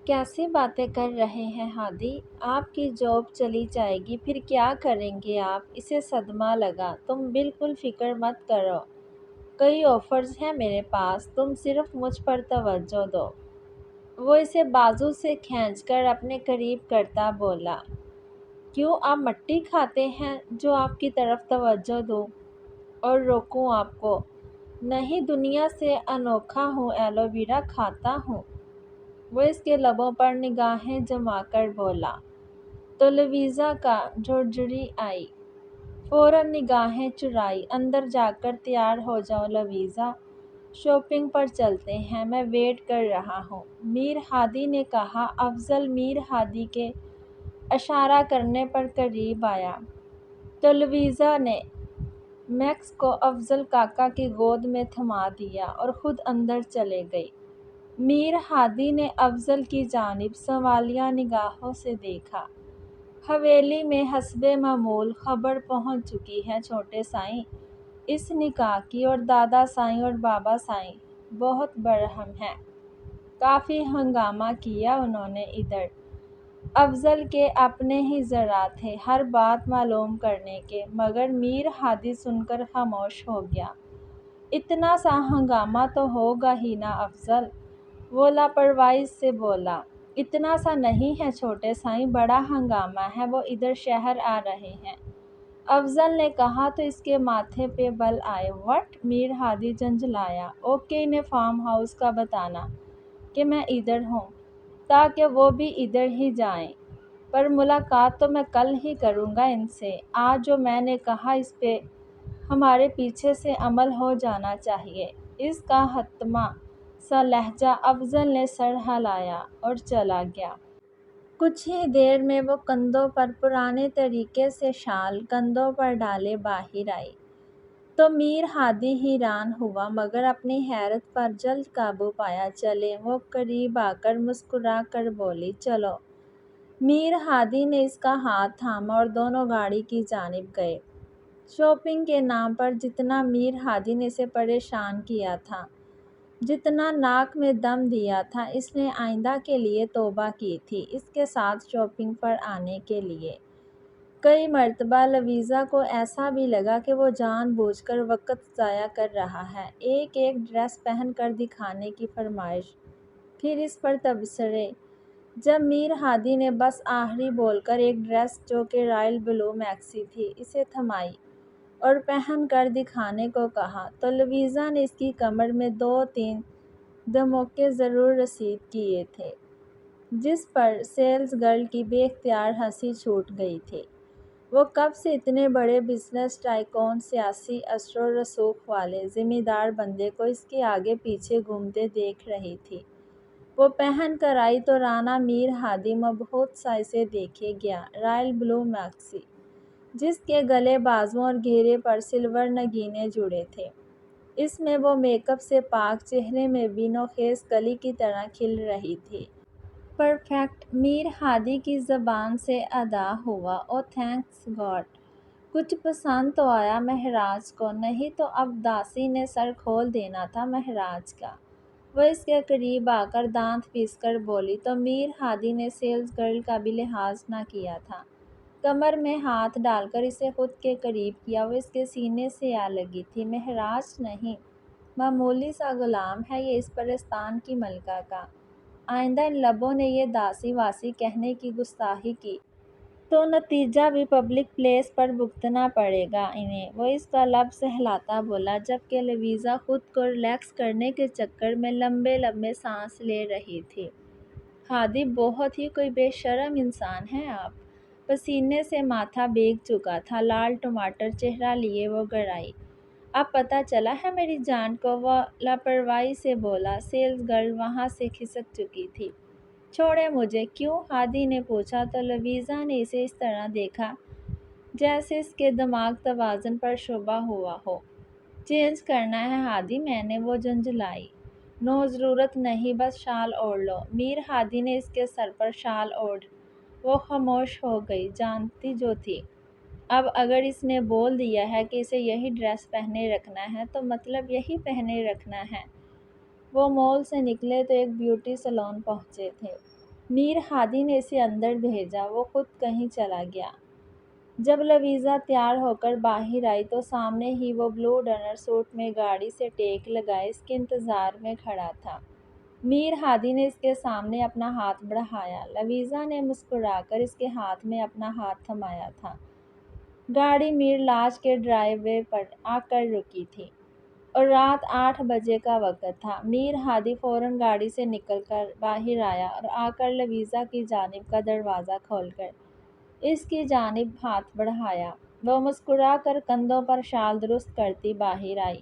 کیسی باتیں کر رہے ہیں ہادی؟ آپ کی جاب چلی جائے گی پھر کیا کریں گے آپ؟ اسے صدمہ لگا۔ تم بالکل فکر مت کرو، کئی آفرز ہیں میرے پاس، تم صرف مجھ پر توجہ دو۔ وہ اسے بازو سے کھینچ کر اپنے قریب کرتا بولا، کیوں آپ مٹی کھاتے ہیں جو آپ کی طرف توجہ دوں اور روکوں آپ کو؟ نہیں، دنیا سے انوکھا ہوں، ایلو ویرا کھاتا ہوں۔ وہ اس کے لبوں پر نگاہیں جما کر بولا تو لویزا کا جھرجھری آئی۔ فوراً نگاہیں چرائی۔ اندر جا کر تیار ہو جاؤ لویزا، شاپنگ پر چلتے ہیں، میں ویٹ کر رہا ہوں۔ میر ہادی نے کہا۔ افضل میر ہادی کے اشارہ کرنے پر قریب آیا تو لویزا نے میکس کو افضل کاکا کی گود میں تھما دیا اور خود اندر چلے گئی۔ میر ہادی نے افضل کی جانب سوالیہ نگاہوں سے دیکھا۔ حویلی میں حسب معمول خبر پہنچ چکی ہے چھوٹے سائیں، اس نکاح کی، اور دادا سائیں اور بابا سائیں بہت برہم ہیں۔ کافی ہنگامہ کیا انہوں نے ادھر۔ افضل کے اپنے ہی ذرا تھے ہر بات معلوم کرنے کے، مگر میر ہادی سن کر خاموش ہو گیا۔ اتنا سا ہنگامہ تو ہوگا ہی نا افضل؟ وہ لاپرواہی سے بولا۔ اتنا سا نہیں ہے چھوٹے سائیں، بڑا ہنگامہ ہے، وہ ادھر شہر آ رہے ہیں۔ افضل نے کہا تو اس کے ماتھے پہ بل آئے۔ وٹ؟ میر ہادی جھنجھلایا۔ اوکے، انہیں فارم ہاؤس کا بتانا کہ میں ادھر ہوں تاکہ وہ بھی ادھر ہی جائیں، پر ملاقات تو میں کل ہی کروں گا ان سے۔ آج جو میں نے کہا اس پہ ہمارے پیچھے سے عمل ہو جانا چاہیے۔ اس کا حتمی سا لہجہ افضل نے سر ہلایا اور چلا گیا۔ کچھ ہی دیر میں وہ کندھوں پر پرانے طریقے سے شال کندھوں پر ڈالے باہر آئی تو میر ہادی حیران ہوا مگر اپنی حیرت پر جلد قابو پایا۔ چلیں؟ وہ قریب آ کر مسکرا کر بولی۔ چلو۔ میر ہادی نے اس کا ہاتھ تھاما اور دونوں گاڑی کی جانب گئے۔ شاپنگ کے نام پر جتنا میر ہادی نے اسے پریشان کیا تھا، جتنا ناک میں دم دیا تھا، اس نے آئندہ کے لیے توبہ کی تھی اس کے ساتھ شاپنگ پر آنے کے لیے۔ کئی مرتبہ لویزا کو ایسا بھی لگا کہ وہ جان بوجھ کر وقت ضائع کر رہا ہے، ایک ایک ڈریس پہن کر دکھانے کی فرمائش، پھر اس پر تبصرے۔ جب میر ہادی نے بس آخری بول کر ایک ڈریس جو کہ رائل بلو میکسی تھی اسے تھمائی اور پہن کر دکھانے کو کہا تو لویزا نے اس کی کمر میں دو تین دھموکے ضرور رسید کیے تھے، جس پر سیلز گرل کی بے اختیار ہنسی چھوٹ گئی تھی۔ وہ کب سے اتنے بڑے بزنس ٹائکون، سیاسی اثر و رسوخ والے ذمہ دار بندے کو اس کے آگے پیچھے گھومتے دیکھ رہی تھی۔ وہ پہن کر آئی تو رانا میر ہادی مبہوت سا اسے دیکھے گیا۔ رائل بلو میکسی جس کے گلے، بازوؤں اور گھیرے پر سلور نگینے جڑے تھے، اس میں وہ میک اپ سے پاک، چہرے میں بھی نوخیز کلی کی طرح کھل رہی تھی۔ پرفیکٹ! میر ہادی کی زبان سے ادا ہوا۔ او تھینکس گاڈ! کچھ پسند تو آیا مہراج کو؟ نہیں تو اب داسی نے سر کھول دینا تھا مہراج کا۔ وہ اس کے قریب آ کر دانت پیس کر بولی تو میر ہادی نے سیلز گرل کا بھی لحاظ نہ کیا تھا۔ کمر میں ہاتھ ڈال کر اسے خود کے قریب کیا۔ وہ اس کے سینے سے آ لگی تھی۔ مہراج نہیں، معمولی سا غلام ہے یہ اس پرستان کی ملکہ کا۔ آئندہ ان لبوں نے یہ داسی واسی کہنے کی گستاخی کی تو نتیجہ بھی پبلک پلیس پر بھگتنا پڑے گا انہیں۔ وہ اس کا لب سہلاتا بولا جبکہ لویزا خود کو ریلیکس کرنے کے چکر میں لمبے لمبے سانس لے رہی تھی۔ ہادی، بہت ہی کوئی بے شرم انسان ہیں آپ۔ پسینے سے ماتھا بھیگ چکا تھا، لال ٹماٹر چہرہ لیے وہ گڑائی۔ اب پتہ چلا ہے میری جان کو؟ وہ لاپرواہی سے بولا۔ سیلز گرل وہاں سے کھسک چکی تھی۔ چھوڑیں مجھے۔ کیوں؟ ہادی نے پوچھا تو لویزا نے اسے اس طرح دیکھا جیسے اس کے دماغ توازن پر شبہ ہوا ہو۔ چینج کرنا ہے ہادی میں نے، وہ جھنجھلائی۔ نو، ضرورت نہیں، بس شال اوڑھ لو۔ میر ہادی نے اس کے سر پر شال اوڑھ۔ وہ خاموش ہو گئی، جانتی جو تھی اب اگر اس نے بول دیا ہے کہ اسے یہی ڈریس پہنے رکھنا ہے تو مطلب یہی پہنے رکھنا ہے۔ وہ مال سے نکلے تو ایک بیوٹی سیلون پہنچے تھے۔ میر ہادی نے اسے اندر بھیجا، وہ خود کہیں چلا گیا۔ جب لویزا تیار ہو کر باہر آئی تو سامنے ہی وہ بلو ڈنر سوٹ میں گاڑی سے ٹیک لگائے اس کے انتظار میں کھڑا تھا۔ میر ہادی نے اس کے سامنے اپنا ہاتھ بڑھایا۔ لویزا نے مسکرا کر اس کے ہاتھ میں اپنا ہاتھ تھمایا تھا۔ گاڑی میر لاج کے ڈرائیو وے پر آ کر رکی تھی اور رات 8 بجے کا وقت تھا۔ میر ہادی فوراً گاڑی سے نکل کر باہر آیا اور آ کر لویزا کی جانب کا دروازہ کھول کر اس کی جانب ہاتھ بڑھایا۔ وہ مسکرا کر کندھوں پر شال درست کرتی باہر آئی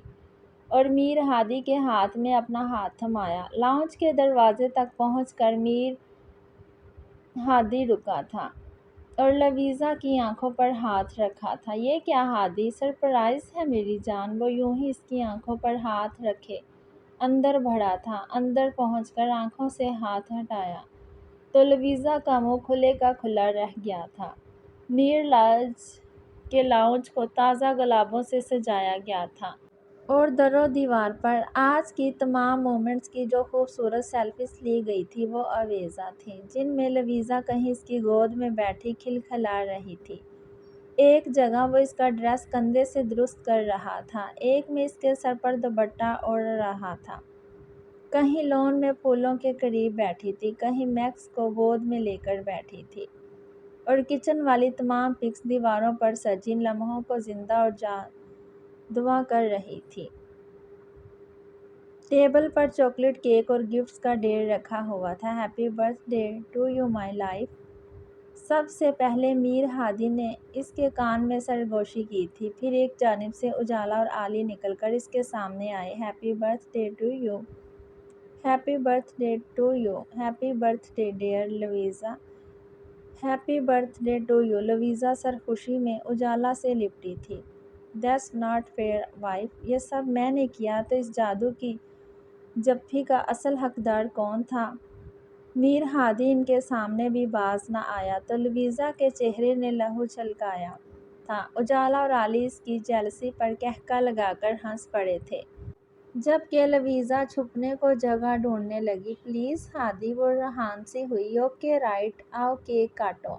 اور میر ہادی کے ہاتھ میں اپنا ہاتھ تھمایا۔ لاؤنج کے دروازے تک پہنچ کر میر ہادی رکا تھا اور لویزا کی آنکھوں پر ہاتھ رکھا تھا۔ یہ کیا ہادی، سرپرائز ہے میری جان۔ وہ یوں ہی اس کی آنکھوں پر ہاتھ رکھے اندر بڑھا تھا۔ اندر پہنچ کر آنکھوں سے ہاتھ ہٹایا تو لویزا کا منہ کھلے کا کھلا رہ گیا تھا۔ میر لاج کے لاؤنج کو تازہ گلابوں سے سجایا گیا تھا اور در و دیوار پر آج کی تمام مومنٹس کی جو خوبصورت سیلفیز لی گئی تھیں وہ آویزاں تھیں، جن میں لویزا کہیں اس کی گود میں بیٹھی کھلکھلا رہی تھی۔ ایک جگہ وہ اس کا ڈریس کندھے سے درست کر رہا تھا، ایک میں اس کے سر پر دوپٹہ اوڑھ رہا تھا، کہیں لون میں پھولوں کے قریب بیٹھی تھی، کہیں میکس کو گود میں لے کر بیٹھی تھی اور کچن والی تمام پکس دیواروں پر سجی ان لمحوں کو زندہ اور جادواں کر رہی تھی۔ ٹیبل پر چاکلیٹ کیک اور گفٹس کا ڈھیر رکھا ہوا تھا۔ Happy birthday to you my life. سب سے پہلے میر ہادی نے اس کے کان میں سرگوشی کی تھی، پھر ایک جانب سے اجالا اور علی نکل کر اس کے سامنے آئے۔ Happy birthday to you, happy birthday to you, happy birthday dear Louisa, happy birthday to you. Louisa سرخوشی میں اجالا سے لپٹی تھی۔ دیٹس ناٹ فیئر وائف، یہ سب میں نے کیا تو اس جادو کی جپھی کا اصل حقدار کون تھا؟ میر ہادی ان کے سامنے بھی باز نہ آیا تو لویزا کے چہرے نے لہو چھلکایا تھا۔ اجالا اور علی اس کی جیلسی پر قہقہ لگا کر ہنس پڑے تھے، جبکہ لویزا چھپنے کو جگہ ڈھونڈنے لگی۔ پلیز ہادی، وہ رہان سی ہوئی۔ اوکے رائٹ، آؤ کیک کاٹو۔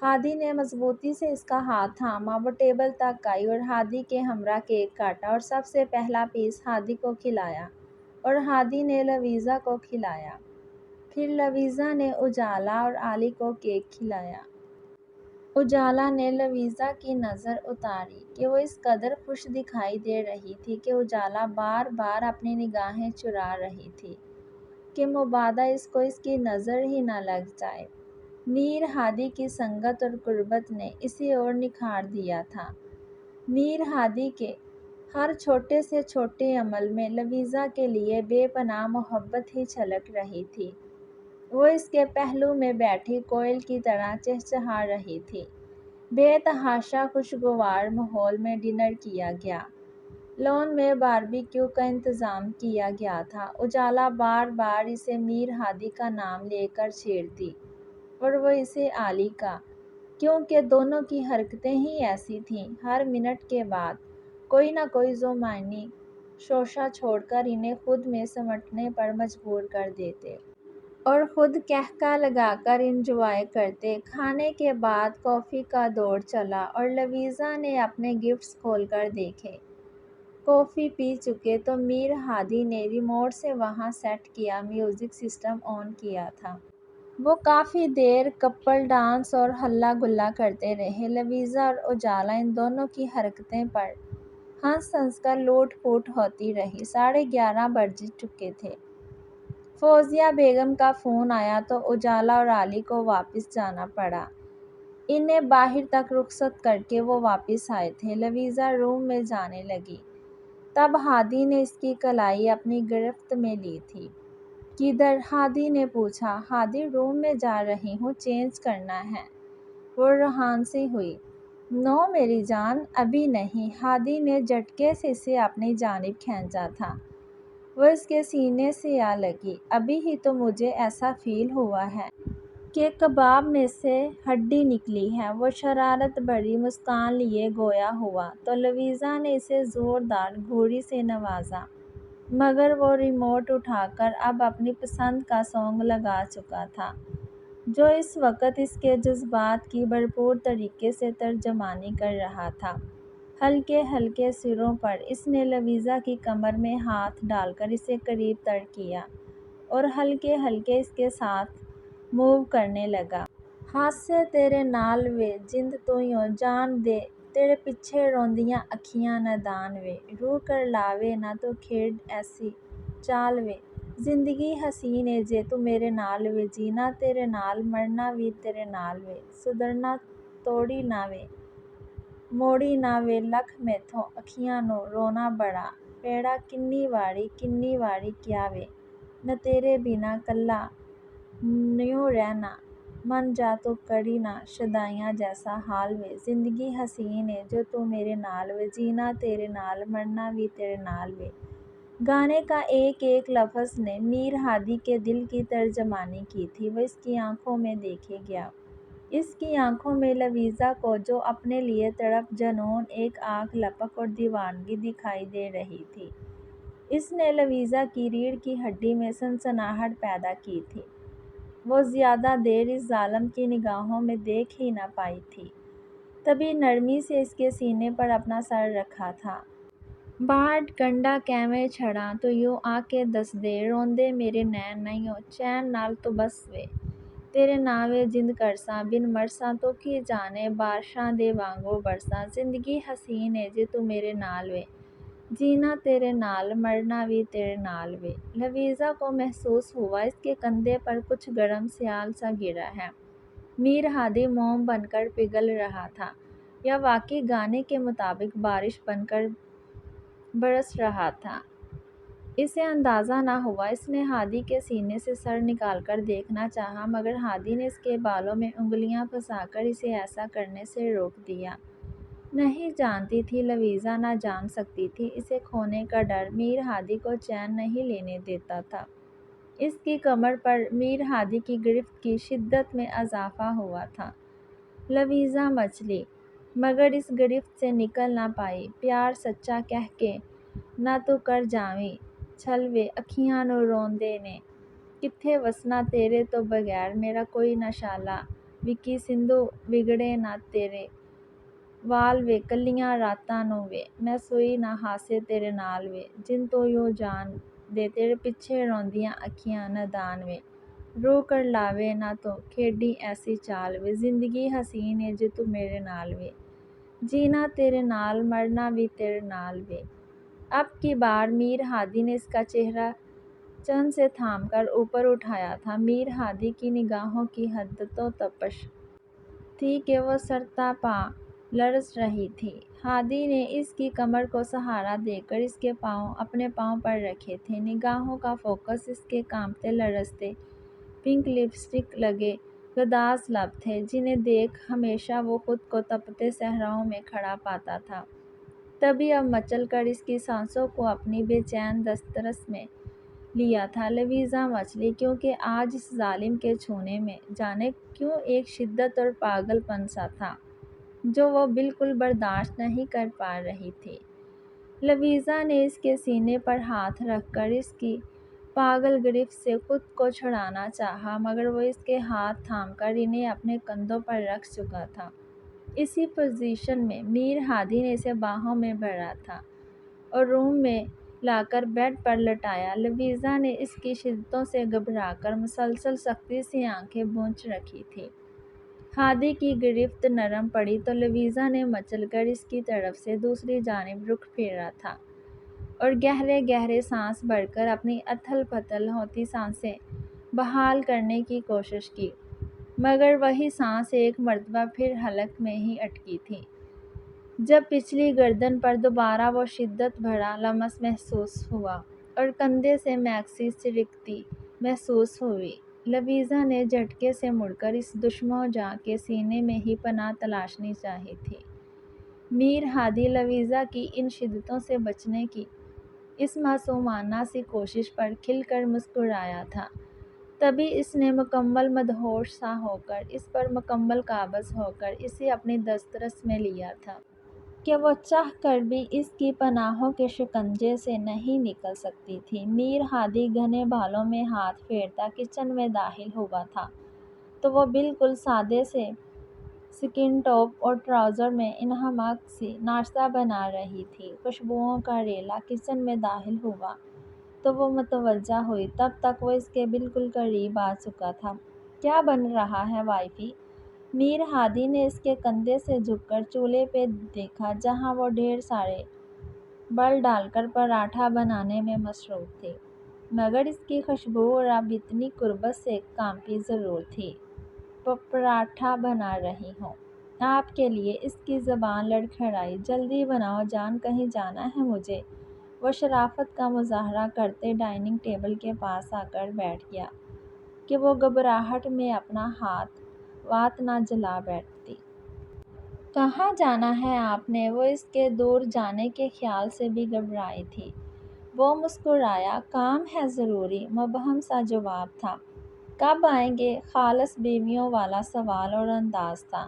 ہادی نے مضبوطی سے اس کا ہاتھ تھاما۔ وہ ٹیبل تک آئی اور ہادی کے ہمراہ کیک کاٹا اور سب سے پہلا پیس ہادی کو کھلایا اور ہادی نے لویزا کو کھلایا۔ پھر لویزا نے اجالا اور علی کو کیک کھلایا۔ اجالا نے لویزا کی نظر اتاری کہ وہ اس قدر خوش دکھائی دے رہی تھی کہ اجالا بار بار اپنی نگاہیں چرا رہی تھی کہ مبادا اس کو اس کی نظر ہی نہ لگ جائے۔ میر ہادی کی سنگت اور قربت نے اسے اور نکھار دیا تھا۔ میر ہادی کے ہر چھوٹے سے چھوٹے عمل میں لویزا کے لیے بے پناہ محبت ہی چھلک رہی تھی۔ وہ اس کے پہلو میں بیٹھی کوئل کی طرح چہچہا رہی تھی۔ بے تحاشا خوشگوار ماحول میں ڈنر کیا گیا۔ لون میں باربی کیو کا انتظام کیا گیا تھا۔ اجالا بار بار اسے میر ہادی کا نام لے کر چھیڑتی اور وہ اسے علی کا، کیونکہ دونوں کی حرکتیں ہی ایسی تھیں، ہر منٹ کے بعد کوئی نہ کوئی ذومعنی شوشہ چھوڑ کر انہیں خود میں سمٹنے پر مجبور کر دیتے اور خود قہقہ لگا کر انجوائے کرتے۔ کھانے کے بعد کافی کا دور چلا اور لویزا نے اپنے گفٹس کھول کر دیکھے۔ کافی پی چکے تو میر ہادی نے ریموٹ سے وہاں سیٹ کیا میوزک سسٹم آن کیا تھا۔ وہ کافی دیر کپل ڈانس اور ہلا گلا کرتے رہے۔ لویزا اور اجالا ان دونوں کی حرکتیں پر ہنس ہنس کر لوٹ پوٹ ہوتی رہی۔ 11:30 بج چکے تھے۔ فوزیہ بیگم کا فون آیا تو اجالا اور علی کو واپس جانا پڑا۔ انہیں باہر تک رخصت کر کے وہ واپس آئے تھے۔ لویزا روم میں جانے لگی، تب ہادی نے اس کی کلائی اپنی گرفت میں لی تھی۔ کدھر؟ ہادی نے پوچھا۔ ہادی، روم میں جا رہی ہوں، چینج کرنا ہے۔ وہ رہان سی ہوئی۔ نو میری جان، ابھی نہیں۔ ہادی نے جھٹکے سے اسے اپنی جانب کھینچا تھا۔ وہ اس کے سینے سے آ لگی۔ ابھی ہی تو مجھے ایسا فیل ہوا ہے کہ کباب میں سے ہڈی نکلی ہے۔ وہ شرارت بھری مسکان لیے گویا ہوا تو لویزا نے اسے زوردار گھوڑی سے نوازا، مگر وہ ریموٹ اٹھا کر اب اپنی پسند کا سانگ لگا چکا تھا۔ جو اس وقت اس کے جذبات کی بھرپور طریقے سے ترجمانی کر رہا تھا۔ ہلکے ہلکے سروں پر اس نے لویزا کی کمر میں ہاتھ ڈال کر اسے قریب تر کیا اور ہلکے ہلکے اس کے ساتھ موو کرنے لگا۔ ہاتھ سے تیرے نال وے جند تو یوں جان دے، تیرے پیچھے روندیاں اکھیاں نادان وے، روح کر لاوے نہ تو کھیڈ ایسی چال وے، زندگی حسین ہے جے تو میرے نال وے، جینا تیرے نال مرنا وی تیرے نال وے، سدھرنا توڑی نہ وے موڑی نہ وے، لکھ میتھوں اکھیاں نوں رونا بڑا پیڑا، کنی واری کیا وے، نہ تیرے بنا کلا نیوں رہنا، من جا تو کری نہ شدائیاں جیسا حال وے، زندگی حسین ہے جو تو میرے نال وے، جینا تیرے نال مرنا وی تیرے نال وے۔ گانے کا ایک ایک لفظ نے میر ہادی کے دل کی ترجمانی کی تھی، وہ اس کی آنکھوں میں دیکھے گیا۔ اس کی آنکھوں میں لویزا کو جو اپنے لیے تڑپ، جنون، ایک آنکھ لپک اور دیوانگی دکھائی دے رہی تھی۔ اس نے لویزا کی ریڑھ کی ہڈی میں سنسناہٹ پیدا کی تھی۔ وہ زیادہ دیر اس ظالم کی نگاہوں میں دیکھ ہی نہ پائی تھی، تبھی نرمی سے اس کے سینے پر اپنا سر رکھا تھا۔ باہٹ کنڈا کیویں چھڑاں تو یوں آ کے دس دے، روندے میرے نین نہیوں چین نال تو بس وے، تیرے ناوے جند کرساں بن مرساں تو کی جانے بارشاں دے وانگوں برساں، زندگی حسین ہے جے تو میرے نال وے، جینا تیرے نال مرنا وی تیرے نال وے۔ لویزا کو محسوس ہوا اس کے کندھے پر کچھ گرم سیال سا گرا ہے۔ میر ہادی موم بن کر پگھل رہا تھا یا واقعی گانے کے مطابق بارش بن کر برس رہا تھا، اسے اندازہ نہ ہوا۔ اس نے ہادی کے سینے سے سر نکال کر دیکھنا چاہا مگر ہادی نے اس کے بالوں میں انگلیاں پھنسا کر اسے ایسا کرنے سے روک دیا۔ نہیں جانتی تھی لویزا، نہ جان سکتی تھی، اسے کھونے کا ڈر میر ہادی کو چین نہیں لینے دیتا تھا۔ اس کی کمر پر میر ہادی کی گرفت کی شدت میں اضافہ ہوا تھا۔ لویزا مچلی مگر اس گرفت سے نکل نہ پائی۔ پیار سچا کہہ کے نہ تو کر جاویں چھل وے، اکھیاں نوں روندے نے کتھے وسنا تیرے تو بغیر، میرا کوئی نہ شالا وکی سندھو وگڑے نہ تیرے وال وے، کلیاں راتاں نوں وے میں سوئی نہ ہاسے تیرے نال وے، جن تو یوں جان دے، تیرے پیچھے روندیاں اکھیاں نادان وے، روح کر لاوے نہ تو کھیڈی ایسی چال وے، زندگی حسین ہے جے تو میرے نال وے، جینا تیرے نال مرنا وی تیرے نال وے۔ اب کی بار میر ہادی نے اس کا چہرہ چن سے تھام کر اوپر اٹھایا تھا۔ میر ہادی کی نگاہوں کی حد تو تپش تھی کہ وہ سرتا پا لرز رہی تھی۔ ہادی نے اس کی کمر کو سہارا دے کر اس کے پاؤں اپنے پاؤں پر رکھے تھے، نگاہوں کا فوکس اس کے کانپتے لرزتے پنک لپسٹک لگے گداز لب تھے، جنہیں دیکھ ہمیشہ وہ خود کو تپتے صحراؤں میں کھڑا پاتا تھا۔ تبھی اب مچل کر اس کی سانسوں کو اپنی بے چین دسترس میں لیا تھا۔ لویزا مچلی کیونکہ آج اس ظالم کے چھونے میں جانے کیوں ایک شدت اور پاگل پن سا تھا جو وہ بالکل برداشت نہیں کر پا رہی تھی۔ لویزا نے اس کے سینے پر ہاتھ رکھ کر اس کی پاگل گرفت سے خود کو چھڑانا چاہا مگر وہ اس کے ہاتھ تھام کر انہیں اپنے کندھوں پر رکھ چکا تھا۔ اسی پوزیشن میں میر ہادی نے اسے باہوں میں بھرا تھا اور روم میں لا کر بیڈ پر لٹایا۔ لویزا نے اس کی شدتوں سے گھبرا کر مسلسل سختی سے آنکھیں بوجھ رکھی تھیں۔ ہادی کی گرفت نرم پڑی تو لویزا نے مچل کر اس کی طرف سے دوسری جانب رخ پھیرا تھا اور گہرے گہرے سانس بھر کر اپنی اتھل پتھل ہوتی سانسیں بحال کرنے کی کوشش کی مگر وہی سانس ایک مرتبہ پھر حلق میں ہی اٹکی تھی۔ جب پچھلی گردن پر دوبارہ وہ شدت بھرا لمس محسوس ہوا اور کندھے سے میکسی سرکتی محسوس ہوئی، لویزا نے جھٹکے سے مڑ کر اس دشمو جاں کے سینے میں ہی پناہ تلاشنی چاہی تھی۔ میر ہادی لویزا کی ان شدتوں سے بچنے کی اس معصومانہ سی کوشش پر کھل کر مسکرایا تھا، تبھی اس نے مکمل مدہوش سا ہو کر اس پر مکمل قابض ہو کر اسے اپنی دسترس میں لیا تھا کہ وہ چاہ کر بھی اس کی پناہوں کے شکنجے سے نہیں نکل سکتی تھی۔ میر ہادی گھنے بالوں میں ہاتھ پھیرتا کچن میں داخل ہوا تھا تو وہ بالکل سادے سے سکن ٹاپ اور ٹراؤزر میں انہماک سی ناشتہ بنا رہی تھی۔ خوشبوؤں کا ریلا کچن میں داخل ہوا تو وہ متوجہ ہوئی، تب تک وہ اس کے بالکل قریب آ چکا تھا۔ کیا بن رہا ہے وائفی؟ میر ہادی نے اس کے کندھے سے جھک کر چولہے پہ دیکھا جہاں وہ ڈھیر سارے بل ڈال کر پراٹھا بنانے میں مصروف تھی، مگر اس کی خوشبو اور اب اتنی قربت سے کانپی ضرور تھی۔ پراٹھا بنا رہی ہوں آپ کے لیے۔ اس کی زبان لڑکھڑائی۔ جلدی بناؤ جان، کہیں جانا ہے مجھے۔ وہ شرافت کا مظاہرہ کرتے ڈائننگ ٹیبل کے پاس آ کر بیٹھ گیا کہ وہ گھبراہٹ میں اپنا ہاتھ وات نہ جلا بیٹھتی۔ کہاں جانا ہے آپ نے؟ وہ اس کے دور جانے کے خیال سے بھی گھبرائی تھی۔ وہ مسکرایا۔ کام ہے ضروری، مبہم سا جواب تھا۔ کب آئیں گے؟ خالص بیویوں والا سوال اور انداز تھا۔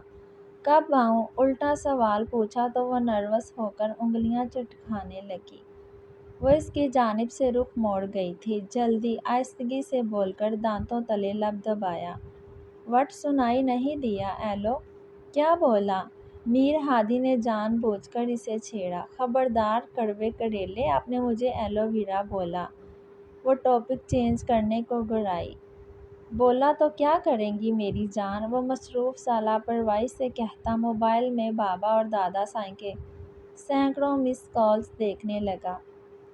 کب آؤں؟ الٹا سوال پوچھا تو وہ نروس ہو کر انگلیاں چٹکانے لگی۔ وہ اس کی جانب سے رخ موڑ گئی تھی۔ جلدی، آہستگی سے بول کر دانتوں تلے لب دبایا۔ وٹ سنائی نہیں دیا؟ ایلو؟ کیا بولا؟ میر ہادی نے جان بوجھ کر اسے چھیڑا۔ خبردار کڑوے کریلے، آپ نے مجھے ایلو ویرا بولا۔ وہ ٹاپک چینج کرنے کو گھرائی۔ بولا تو کیا کریں گی میری جان؟ وہ مصروف سا لاپرواہی سے کہتا موبائل میں بابا اور دادا سائیں کے سینکڑوں مس کالز دیکھنے لگا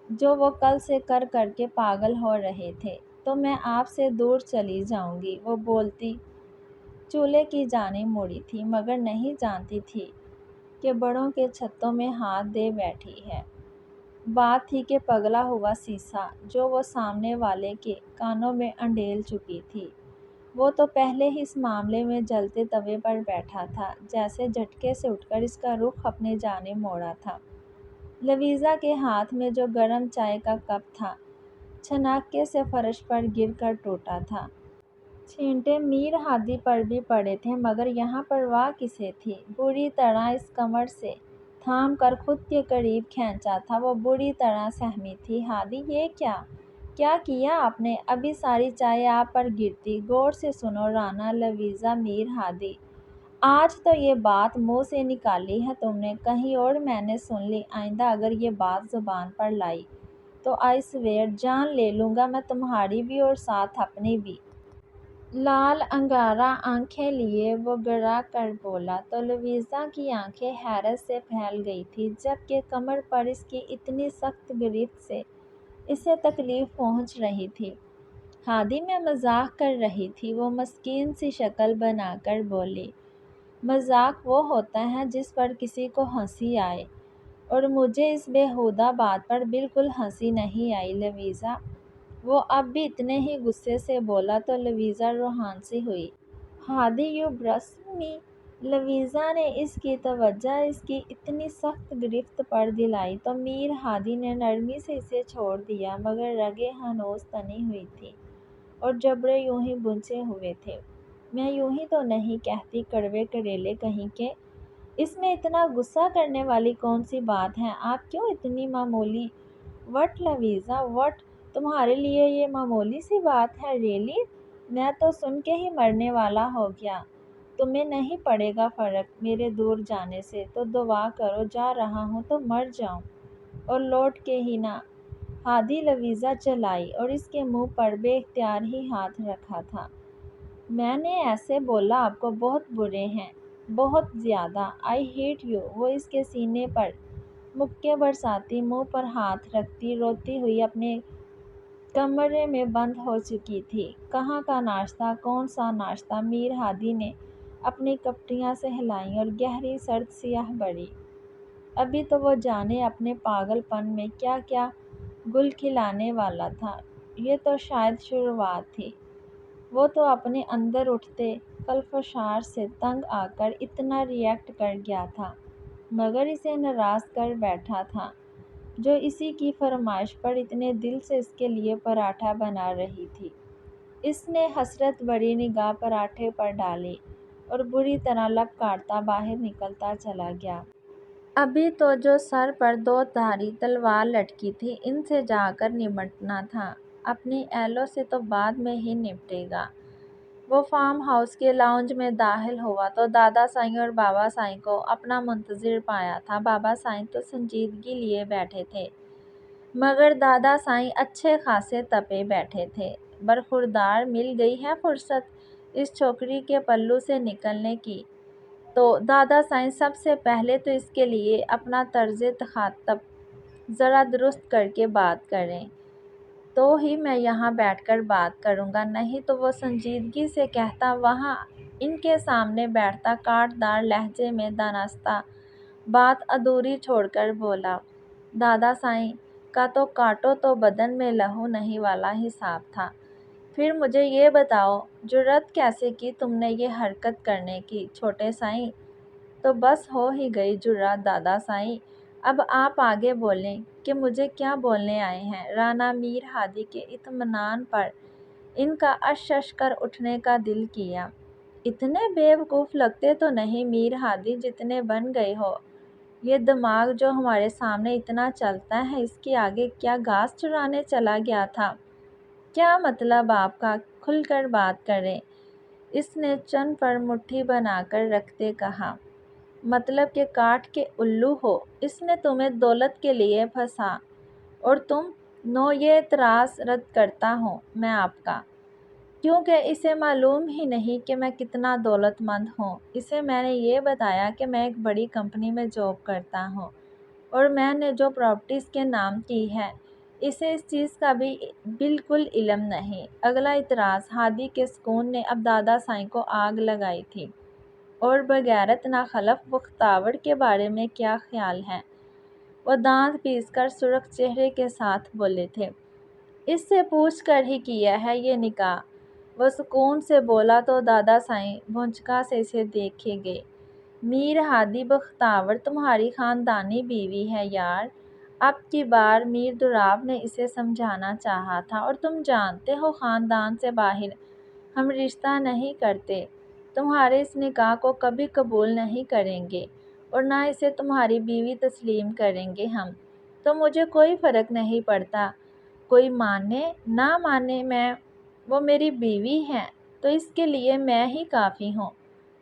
جو وہ کل سے کر کر کے پاگل ہو رہے تھے۔ تو میں آپ سے دور چلی جاؤں گی، وہ بولتی چولہے کی جانب مڑی تھی، مگر نہیں جانتی تھی کہ بڑوں کے چھتوں میں ہاتھ دے بیٹھی ہے۔ بات تھی کہ پگھلا ہوا سیسا جو وہ سامنے والے کے کانوں میں انڈیل چکی تھی۔ وہ تو پہلے ہی اس معاملے میں جلتے توے پر بیٹھا تھا، جیسے جھٹکے سے اٹھ کر اس کا رخ اپنی جانب موڑا تھا۔ لویزا کے ہاتھ میں جو گرم چائے کا کپ تھا، چھناکے سے فرش پر گر کر ٹوٹا تھا۔ چھینٹے میر ہادی پر بھی پڑے تھے، مگر یہاں پرواہ کسے تھی؟ بری طرح اس کمر سے تھام کر خود کے قریب کھینچا تھا۔ وہ بری طرح سہمی تھی۔ ہادی، یہ کیا کیا آپ نے؟ ابھی ساری چائے آپ پر گرتی۔ غور سے سنو رانا لویزا، میر ہادی، آج تو یہ بات منہ سے نکالی ہے تم نے، کہیں اور میں نے سن لی۔ آئندہ اگر یہ بات زبان پر لائی تو آئی سویئر جان لے لوں گا میں تمہاری بھی اور ساتھ اپنی بھی۔ لال انگارہ آنکھیں لیے وہ گڑا کر بولا تو لویزا کی آنکھیں حیرت سے پھیل گئی تھیں، جبکہ کمر پر اس کی اتنی سخت گرفت سے اسے تکلیف پہنچ رہی تھی۔ ہادی، میں مذاق کر رہی تھی، وہ مسکین سی شکل بنا کر بولی۔ مذاق وہ ہوتا ہے جس پر کسی کو ہنسی آئے، اور مجھے اس بیہودہ بات پر بالکل ہنسی نہیں آئی لویزا۔ وہ اب بھی اتنے ہی غصے سے بولا تو لویزا روحان سی ہوئی۔ ہادی، یو برسٹ می۔ لویزا نے اس کی توجہ اس کی اتنی سخت گرفت پر دلائی تو میر ہادی نے نرمی سے اسے چھوڑ دیا، مگر رگیں ہنوز تنی ہوئی تھیں اور جبڑے یوں ہی بھنسے ہوئے تھے۔ میں یوں ہی تو نہیں کہتی کڑوے کریلے کہیں کے۔ اس میں اتنا غصہ کرنے والی کون سی بات ہے؟ آپ کیوں اتنی معمولی؟ What Louisa, what? تمہارے لیے یہ معمولی سی بات ہے؟ ریئلی؟ میں تو سن کے ہی مرنے والا ہو گیا۔ تمہیں نہیں پڑے گا فرق میرے دور جانے سے تو دعا کرو، جا رہا ہوں تو مر جاؤں اور لوٹ کے ہی نہ۔ ہادی لویزا چلائی اور اس کے منہ پر بے اختیار ہی ہاتھ رکھا تھا۔ میں نے ایسے بولا آپ کو بہت برے ہیں، بہت زیادہ۔ I hate you. وہ اس کے سینے پر مکے برساتی، منہ پر ہاتھ رکھتی روتی ہوئی اپنے کمرے میں بند ہو چکی تھی۔ کہاں کا ناشتہ؟ کون سا ناشتہ؟ میر ہادی نے اپنی کپڑیاں سہلائیں اور گہری سرد سیاہ بڑی۔ ابھی تو وہ جانے اپنے پاگل پن میں کیا کیا گل کھلانے والا تھا۔ یہ تو شاید شروعات تھی۔ وہ تو اپنے اندر اٹھتے کلفشار سے تنگ آ کر اتنا ری ایکٹ کر گیا تھا، مگر اسے ناراض کر بیٹھا تھا جو اسی کی فرمائش پر اتنے دل سے اس کے لیے پراٹھا بنا رہی تھی۔ اس نے حسرت بھری نگاہ پراٹھے پر ڈالی اور بری طرح لب کاٹتا باہر نکلتا چلا گیا۔ ابھی تو جو سر پر دو دھاری تلوار لٹکی تھی ان سے جا کر نمٹنا تھا، اپنی ایلو سے تو بعد میں ہی نمٹے گا۔ وہ فارم ہاؤس کے لاؤنج میں داخل ہوا تو دادا سائیں اور بابا سائیں کو اپنا منتظر پایا تھا۔ بابا سائیں تو سنجیدگی لیے بیٹھے تھے، مگر دادا سائیں اچھے خاصے تپے بیٹھے تھے۔ برخوردار مل گئی ہے فرصت اس چھوکری کے پلو سے نکلنے کی، تو دادا سائیں سب سے پہلے تو اس کے لیے اپنا طرز تخاطب ذرا درست کر کے بات کریں تو ہی میں یہاں بیٹھ کر بات کروں گا، نہیں تو وہ سنجیدگی سے کہتا، وہاں ان کے سامنے بیٹھتا کاٹ دار لہجے میں دانستہ بات ادھوری چھوڑ کر بولا۔ دادا سائیں کا تو کاٹو تو بدن میں لہو نہیں والا حساب تھا۔ پھر مجھے یہ بتاؤ، جرأت کیسے کی تم نے یہ حرکت کرنے کی چھوٹے سائیں؟ تو بس ہو ہی گئی جرأت دادا سائیں، اب آپ آگے بولیں کہ مجھے کیا بولنے آئے ہیں۔ رانا میر ہادی کے اطمینان پر ان کا اش اش کر اٹھنے کا دل کیا۔ اتنے بیوقوف لگتے تو نہیں میر ہادی جتنے بن گئے ہو، یہ دماغ جو ہمارے سامنے اتنا چلتا ہے اس کے آگے کیا گھاس چرانے چلا گیا تھا؟ کیا مطلب آپ کا؟ کھل کر بات کریں، اس نے چن پر مٹھی بنا کر رکھتے کہا۔ مطلب کہ کاٹ کے الو ہو، اس نے تمہیں دولت کے لیے پھنسا اور تم نو، یہ اعتراض رد کرتا ہوں میں آپ کا، کیونکہ اسے معلوم ہی نہیں کہ میں کتنا دولت مند ہوں۔ اسے میں نے یہ بتایا کہ میں ایک بڑی کمپنی میں جاب کرتا ہوں اور میں نے جو پراپرٹیز کے نام کی ہے، اسے اس چیز کا بھی بالکل علم نہیں۔ اگلا اعتراض، ہادی کے سکون نے اب دادا سائیں کو آگ لگائی تھی۔ اور بغیرت ناخلف بختاور کے بارے میں کیا خیال ہے؟ وہ دانت پیس کر سرخ چہرے کے ساتھ بولے تھے، اس سے پوچھ کر ہی کیا ہے یہ نکاح۔ وہ سکون سے بولا تو دادا سائیں بھونچکا سے اسے دیکھے گئے۔ میر ہادی بختاور تمہاری خاندانی بیوی ہے یار، اب کی بار میر دولاب نے اسے سمجھانا چاہا تھا، اور تم جانتے ہو خاندان سے باہر ہم رشتہ نہیں کرتے، تمہارے اس نکاح کو کبھی قبول نہیں کریں گے اور نہ اسے تمہاری بیوی تسلیم کریں گے ہم۔ تو مجھے کوئی فرق نہیں پڑتا، کوئی مانے نہ مانے، وہ میری بیوی ہے تو اس کے لیے میں ہی کافی ہوں،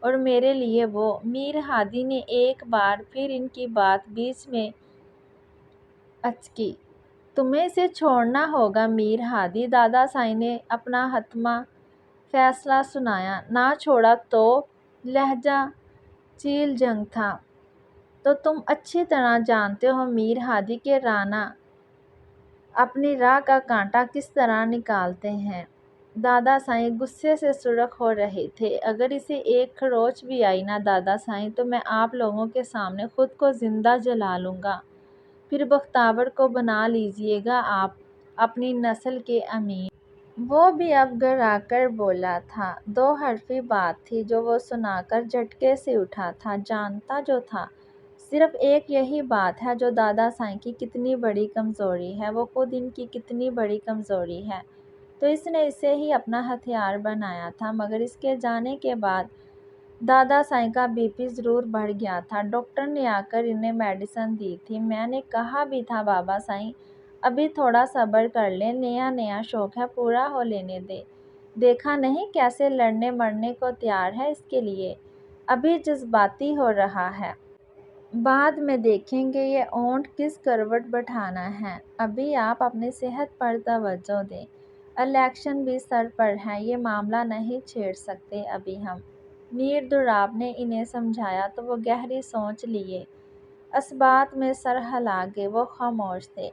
اور میرے لیے وہ۔ میر ہادی نے ایک بار پھر ان کی بات بیچ میں اچکی۔ تمہیں اسے چھوڑنا ہوگا میر ہادی، دادا سائیں نے اپنا حتمی فیصلہ سنایا۔ نہ چھوڑا تو؟ لہجہ چیل جنگ تھا۔ تو تم اچھی طرح جانتے ہو میر ہادی کہ رانا اپنی راہ کا کانٹا کس طرح نکالتے ہیں۔ دادا سائیں غصے سے سرخ ہو رہے تھے۔ اگر اسے ایک خروچ بھی آئی نا دادا سائیں، تو میں آپ لوگوں کے سامنے خود کو زندہ جلا لوں گا، پھر بختاور کو بنا لیجیے گا آپ اپنی نسل کے امیر۔ وہ بھی اب گھرا کر بولا تھا، دو حرفی بات تھی جو وہ سنا کر جھٹکے سے اٹھا تھا۔ جانتا جو تھا صرف ایک یہی بات ہے جو دادا سائیں کی کتنی بڑی کمزوری ہے، وہ خود ان کی کتنی بڑی کمزوری ہے، تو اس نے اسے ہی اپنا ہتھیار بنایا تھا۔ مگر اس کے جانے کے بعد دادا سائیں کا بی پی ضرور بڑھ گیا تھا۔ ڈاکٹر نے آ کر انہیں میڈیسن دی تھی۔ میں نے کہا بھی تھا بابا سائیں ابھی تھوڑا صبر کر لیں، نیا نیا شوق ہے، پورا ہو لینے دیں۔ دیکھا نہیں کیسے لڑنے مرنے کو تیار ہے اس کے لیے، ابھی جذباتی ہو رہا ہے، بعد میں دیکھیں گے یہ اونٹ کس کروٹ بٹھانا ہے۔ ابھی آپ اپنی صحت پر توجہ دیں، الیکشن بھی سر پر ہے، یہ معاملہ نہیں چھیڑ سکتے ابھی ہم۔ میر دولاب نے انہیں سمجھایا تو وہ گہری سوچ لیے اثبات میں سر ہلا گئے۔ وہ خاموش تھے،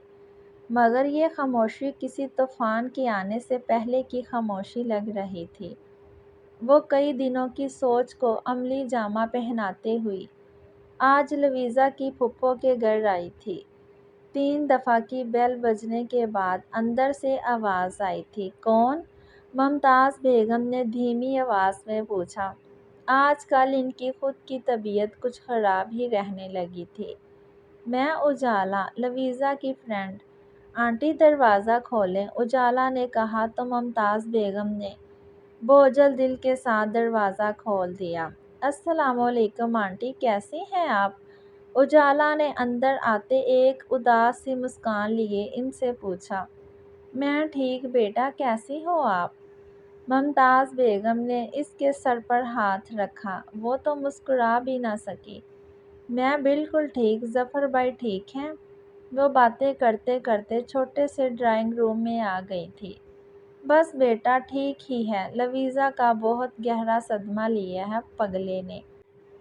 مگر یہ خاموشی کسی طوفان کے آنے سے پہلے کی خاموشی لگ رہی تھی۔ وہ کئی دنوں کی سوچ کو عملی جامہ پہناتے ہوئی آج لویزا کی پھپھو کے گھر آئی تھی۔ 3 دفعہ کی بیل بجنے کے بعد اندر سے آواز آئی تھی، کون؟ ممتاز بیگم نے دھیمی آواز میں پوچھا۔ آج کل ان کی خود کی طبیعت کچھ خراب ہی رہنے لگی تھی۔ میں اجالا، لویزا کی فرینڈ۔ آنٹی دروازہ کھولیں، اجالا نے کہا تو ممتاز بیگم نے بوجھل دل کے ساتھ دروازہ کھول دیا۔ السلام علیکم آنٹی، کیسی ہیں آپ؟ اجالا نے اندر آتے ایک اداس سی مسکان لیے ان سے پوچھا۔ میں ٹھیک بیٹا، کیسی ہو آپ؟ ممتاز بیگم نے اس کے سر پر ہاتھ رکھا، وہ تو مسکرا بھی نہ سکی۔ میں بالکل ٹھیک، ظفر بھائی ٹھیک ہیں؟ وہ باتیں کرتے کرتے چھوٹے سے ڈرائنگ روم میں آ گئی تھی۔ بس بیٹا ٹھیک ہی ہے، لویزا کا بہت گہرا صدمہ لیا ہے پگلے نے۔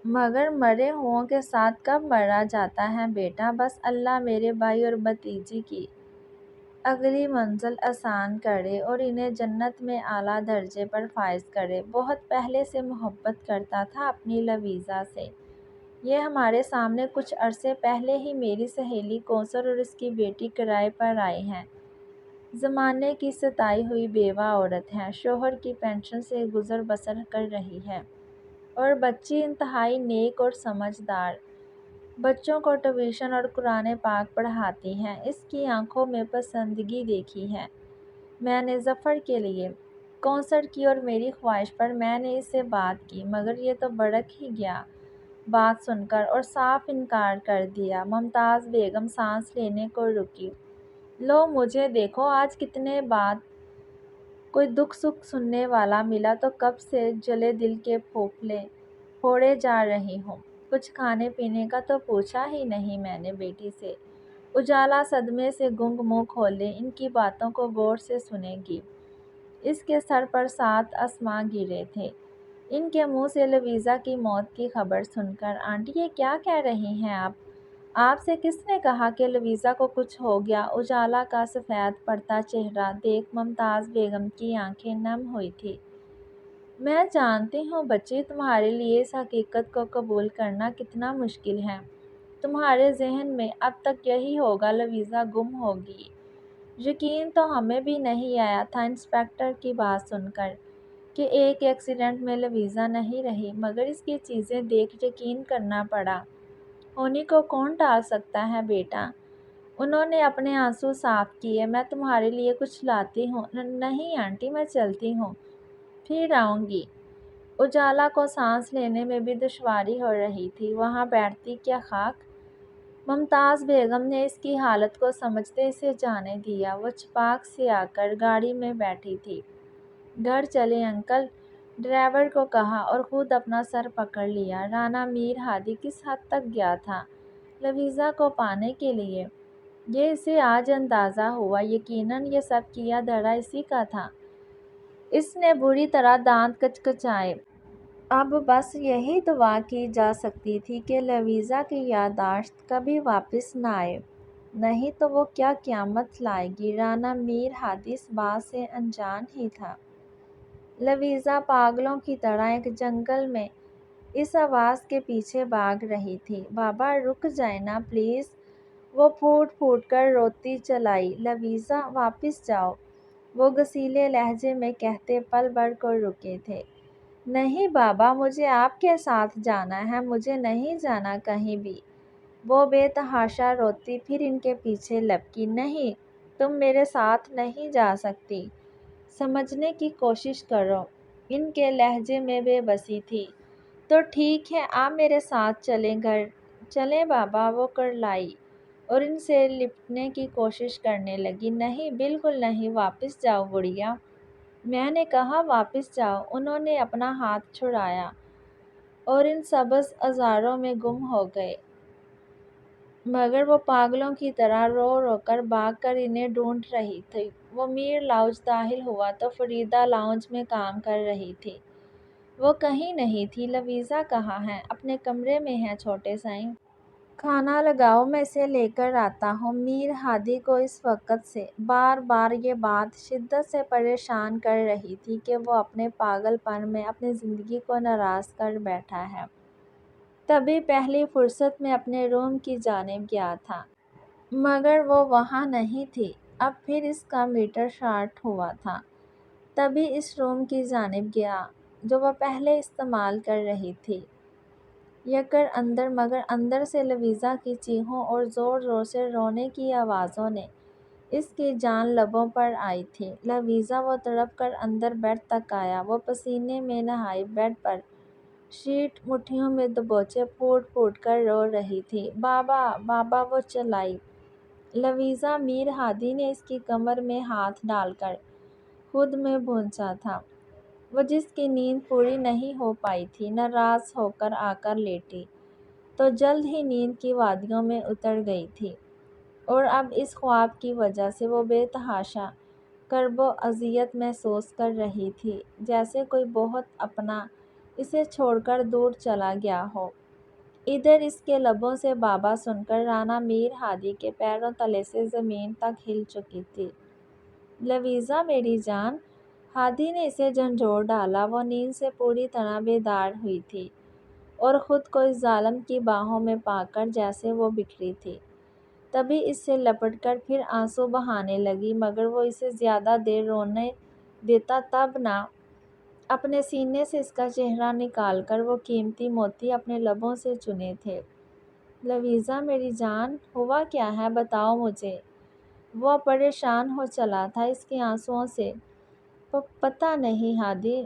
مگر مرے ہوں کے ساتھ کب مرا جاتا ہے بیٹا، بس اللہ میرے بھائی اور بھتیجی کی اگلی منزل آسان کرے اور انہیں جنت میں اعلیٰ درجے پر فائز کرے۔ بہت پہلے سے محبت کرتا تھا اپنی لویزا سے۔ یہ ہمارے سامنے کچھ عرصے پہلے ہی میری سہیلی کوثر اور اس کی بیٹی کرائے پر آئی ہیں۔ زمانے کی ستائی ہوئی بیوہ عورت ہیں، شوہر کی پینشن سے گزر بسر کر رہی ہے، اور بچی انتہائی نیک اور سمجھدار، بچوں کو ٹیوشن اور قرآن پاک پڑھاتی ہیں۔ اس کی آنکھوں میں پسندگی دیکھی ہے میں نے ظفر کے لیے، کوثر کی اور میری خواہش پر میں نے اس سے بات کی، مگر یہ تو بھڑک ہی گیا بات سن کر اور صاف انکار کر دیا۔ ممتاز بیگم سانس لینے کو رکی۔ لو مجھے دیکھو، آج کتنے بعد کوئی دکھ سکھ سننے والا ملا تو کب سے جلے دل کے پھوپھلے پھوڑے جا رہی ہوں۔ کچھ کھانے پینے کا تو پوچھا ہی نہیں میں نے بیٹی سے۔ اجالا صدمے سے گنگ منہ کھولے ان کی باتوں کو غور سے سنے گی۔ اس کے سر پر 7 آسماں گرے تھے۔ ان کے منہ سے لویزا کی موت کی خبر سن کر۔ آنٹی یہ کیا کہہ رہی ہیں آپ سے کس نے کہا کہ لویزا کو کچھ ہو گیا؟ اجالا کا سفید پڑتا چہرہ دیکھ ممتاز بیگم کی آنکھیں نم ہوئی تھیں۔ میں جانتی ہوں بچی، تمہارے لیے اس حقیقت کو قبول کرنا کتنا مشکل ہے۔ تمہارے ذہن میں اب تک یہی ہوگا لویزا گم ہوگی۔ یقین تو ہمیں بھی نہیں آیا تھا انسپکٹر کی بات سن کر کہ ایک ایکسیڈنٹ میں لویزا نہیں رہی، مگر اس کی چیزیں دیکھ یقین کرنا پڑا۔ ہونی کو کون ٹال سکتا ہے بیٹا؟ انہوں نے اپنے آنسو صاف کیے۔ میں تمہارے لیے کچھ لاتی ہوں۔ نہیں آنٹی میں چلتی ہوں، پھر آؤں گی۔ اجالا کو سانس لینے میں بھی دشواری ہو رہی تھی، وہاں بیٹھتی کیا خاک؟ ممتاز بیگم نے اس کی حالت کو سمجھتے اسے جانے دیا۔ وہ چھپاک سے آ کر گاڑی میں بیٹھی تھی۔ گھر چلیں انکل، ڈرائیور کو کہا اور خود اپنا سر پکڑ لیا۔ رانا میر ہادی کس حد تک گیا تھا لویزا کو پانے کے لیے؟ یہ اسے آج اندازہ ہوا۔ یقیناً یہ سب کیا دھرا اسی کا تھا۔ اس نے بری طرح دانت کچکچائے۔ اب بس یہی دعا کی جا سکتی تھی کہ لویزا کی یادداشت کبھی واپس نہ آئے، نہیں تو وہ کیا قیامت لائے گی۔ رانا میر ہادی اس بات سے انجان ہی تھا۔ لویزا پاگلوں کی طرح ایک جنگل میں اس آواز کے پیچھے بھاگ رہی تھی۔ بابا رک جائیں نا پلیز، وہ پھوٹ پھوٹ کر روتی چلائی۔ لویزا واپس جاؤ، وہ گسیلے لہجے میں کہتے پل بھر کو رکے تھے۔ نہیں بابا، مجھے آپ کے ساتھ جانا ہے، مجھے نہیں جانا کہیں بھی، وہ بے تحاشا روتی پھر ان کے پیچھے لپکی۔ نہیں، تم میرے ساتھ نہیں جا سکتی، سمجھنے کی کوشش کرو۔ ان کے لہجے میں بے بسی تھی۔ تو ٹھیک ہے، آپ میرے ساتھ چلیں، گھر چلیں بابا، وہ کرلائی اور ان سے لپٹنے کی کوشش کرنے لگی۔ نہیں بالکل نہیں، واپس جاؤ گڑیا، میں نے کہا واپس جاؤ۔ انہوں نے اپنا ہاتھ چھڑایا اور ان سبز ہزاروں میں گم ہو گئے، مگر وہ پاگلوں کی طرح رو رو کر بھاگ کر انہیں ڈھونڈ رہی تھی۔ وہ میر لاؤنج داخل ہوا تو فریدہ لاؤنج میں کام کر رہی تھی۔ وہ کہیں نہیں تھی۔ لویزا کہاں ہے؟ اپنے کمرے میں ہے چھوٹے سائیں۔ کھانا لگاؤ، میں اسے لے کر آتا ہوں۔ میر ہادی کو اس وقت سے بار بار یہ بات شدت سے پریشان کر رہی تھی کہ وہ اپنے پاگل پن میں اپنی زندگی کو ناراض کر بیٹھا ہے۔ تبھی پہلی فرصت میں اپنے روم کی جانب گیا تھا، مگر وہ وہاں نہیں تھی۔ اب پھر اس کا میٹر شارٹ ہوا تھا، تبھی اس روم کی جانب گیا جو وہ پہلے استعمال کر رہی تھی۔ یکر اندر، مگر اندر سے لویزا کی چیخوں اور زور زور سے رونے کی آوازوں نے اس کی جان لبوں پر آئی تھی۔ لویزا، وہ تڑپ کر اندر بیڈ تک آیا۔ وہ پسینے میں نہائی بیڈ پر شیٹ مٹھیوں میں دبوچے پھوٹ پھوٹ کر رو رہی تھی۔ بابا بابا، وہ چلائی۔ لویزا، میر ہادی نے اس کی کمر میں ہاتھ ڈال کر خود میں بھونچا تھا۔ وہ جس کی نیند پوری نہیں ہو پائی تھی ناراض ہو کر آ کر لیٹی تو جلد ہی نیند کی وادیوں میں اتر گئی تھی، اور اب اس خواب کی وجہ سے وہ بے تحاشا کرب و اذیت محسوس کر رہی تھی، جیسے کوئی بہت اپنا اسے چھوڑ کر دور چلا گیا ہو۔ ادھر اس کے لبوں سے بابا سن کر رانا میر ہادی کے پیروں تلے سے زمین تک ہل چکی تھی۔ لویزا میری جان، ہادی نے اسے جھنجھوڑ ڈالا۔ وہ نیند سے پوری طرح بیدار ہوئی تھی اور خود کو اس ظالم کی باہوں میں پا کر جیسے وہ بکھری تھی، تبھی اس سے لپٹ کر پھر آنسو بہانے لگی، مگر وہ اسے زیادہ دیر رونے دیتا تب نہ۔ اپنے سینے سے اس کا چہرہ نکال کر وہ قیمتی موتی اپنے لبوں سے چنے تھے۔ لویزا میری جان، ہوا کیا ہے بتاؤ مجھے۔ وہ پریشان ہو چلا تھا اس کے آنسوؤں سے۔ پتہ نہیں ہادی،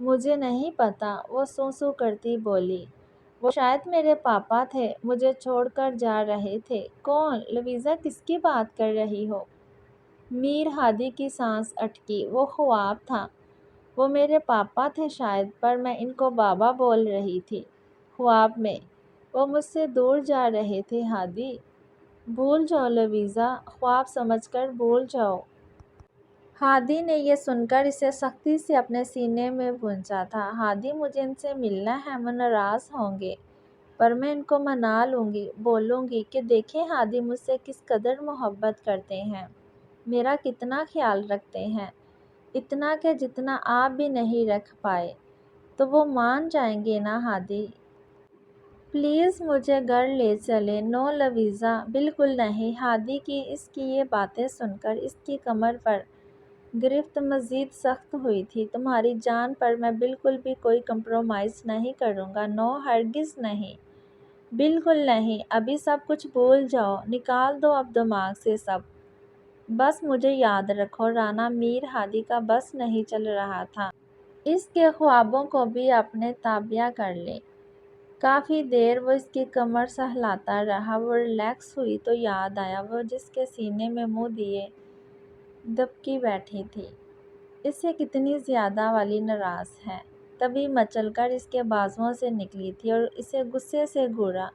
مجھے نہیں پتہ، وہ سو کرتی بولی۔ وہ شاید میرے پاپا تھے، مجھے چھوڑ کر جا رہے تھے۔ کون؟ لویزا کس کی بات کر رہی ہو؟ میر ہادی کی سانس اٹکی۔ وہ خواب تھا، وہ میرے پاپا تھے شاید، پر میں ان کو بابا بول رہی تھی۔ خواب میں وہ مجھ سے دور جا رہے تھے ہادی۔ بھول جاؤ لویزا، خواب سمجھ کر بھول جاؤ۔ ہادی نے یہ سن کر اسے سختی سے اپنے سینے میں بھونچا تھا۔ ہادی، مجھے ان سے ملنا ہے، وہ ناراض ہوں گے، پر میں ان کو منا لوں گی، بولوں گی کہ دیکھیں ہادی مجھ سے کس قدر محبت کرتے ہیں، میرا کتنا خیال رکھتے ہیں، اتنا کہ جتنا آپ بھی نہیں رکھ پائے، تو وہ مان جائیں گے نا ہادی؟ پلیز مجھے گھر لے چلیں۔ نو لویزا، بالکل نہیں۔ ہادی کی اس کی یہ باتیں سن کر اس کی کمر پر گرفت مزید سخت ہوئی تھی۔ تمہاری جان پر میں بالکل بھی کوئی کمپرومائز نہیں کروں گا، نو، ہرگز نہیں، بالکل نہیں۔ ابھی سب کچھ بھول جاؤ، نکال دو اب دماغ سے سب۔ بس مجھے یاد رکھو۔ رانا میر ہادی کا بس نہیں چل رہا تھا اس کے خوابوں کو بھی اپنے تابع کر لے۔ کافی دیر وہ اس کی کمر سہلاتا رہا۔ وہ ریلیکس ہوئی تو یاد آیا وہ جس کے سینے میں منہ دیے دبکی بیٹھی تھی، اس سے کتنی زیادہ والی ناراض ہے، تبھی مچل کر اس کے بازوؤں سے نکلی تھی اور اسے غصے سے گھورا۔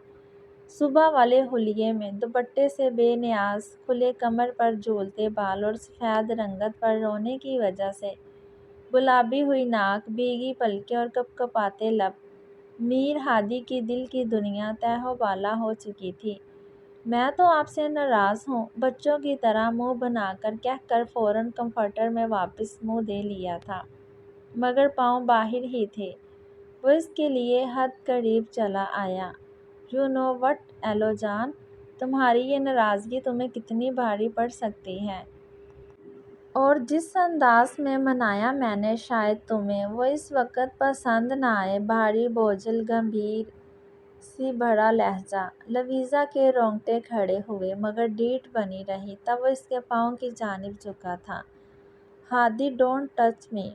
صبح والے حلیے میں، دوپٹے سے بے نیاز کھلے کمر پر جھولتے بال اور سفید رنگت پر رونے کی وجہ سے گلابی ہوئی ناک، بھیگی پلکیں اور کپکپاتے لب، میر ہادی کی دل کی دنیا تہہ و بالا ہو چکی تھی۔ میں تو آپ سے ناراض ہوں، بچوں کی طرح منہ بنا کر کہہ کر فوراً کمفرٹر میں واپس منہ دے لیا تھا، مگر پاؤں باہر ہی تھے۔ وہ اس کے لیے حد قریب چلا آیا۔ یو نو وٹ ایلو جان، تمہاری یہ ناراضگی تمہیں کتنی بھاری پڑ سکتی ہے۔ اور جس انداز میں منایا میں نے، شاید تمہیں وہ اس وقت پسند نہ آئے۔ بھاری بوجھل گمبھیر سی بھرا لہجہ۔ لویزا کے رونگٹے کھڑے ہوئے، مگر ڈیٹھ بنی رہی۔ تب وہ اس کے پاؤں کی جانب جھکا تھا۔ ہادی، ڈونٹ ٹچ می،